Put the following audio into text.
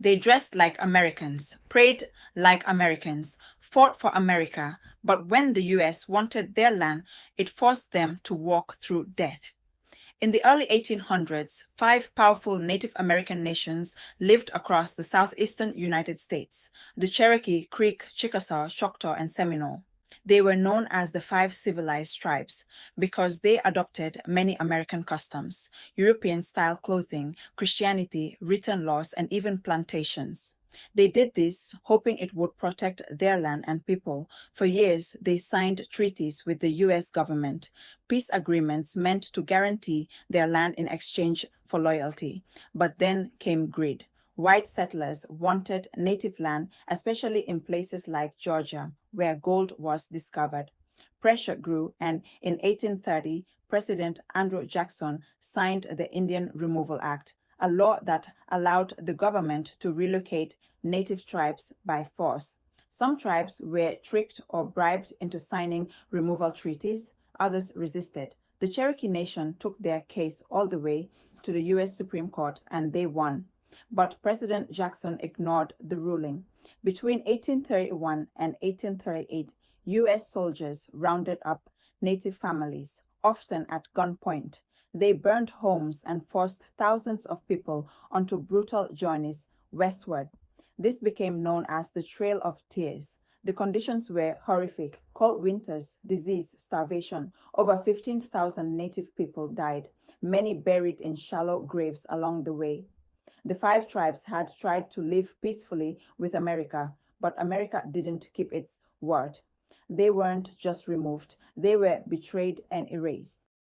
They dressed like Americans, prayed like Americans, fought for America, but when the US wanted their land, it forced them to walk through death. In the early 1800s, five powerful Native American nations lived across the southeastern United States: the Cherokee, Creek, Chickasaw, Choctaw, and Seminole. They were known as the Five Civilized Tribes because they adopted many American customs, European-style clothing, Christianity, written laws, and even plantations. They did this hoping it would protect their land and people. For years, they signed treaties with the US government, peace agreements meant to guarantee their land in exchange for loyalty. But then came greed. White settlers wanted native land, especially in places like Georgia, where gold was discovered. Pressure grew, and in 1830, President Andrew Jackson signed the Indian Removal Act, a law that allowed the government to relocate native tribes by force. Some tribes were tricked or bribed into signing removal treaties, others resisted. The Cherokee Nation took their case all the way to the US Supreme Court and they won. But President Jackson ignored the ruling. Between 1831 and 1838, US soldiers rounded up native families, often at gunpoint. They burned homes and forced thousands of people onto brutal journeys westward. This became known as the Trail of Tears. The conditions were horrific: cold winters, disease, starvation. Over 15,000 native people died, many buried in shallow graves along the way. The five tribes had tried to live peacefully with America, but America didn't keep its word. They weren't just removed, they were betrayed and erased.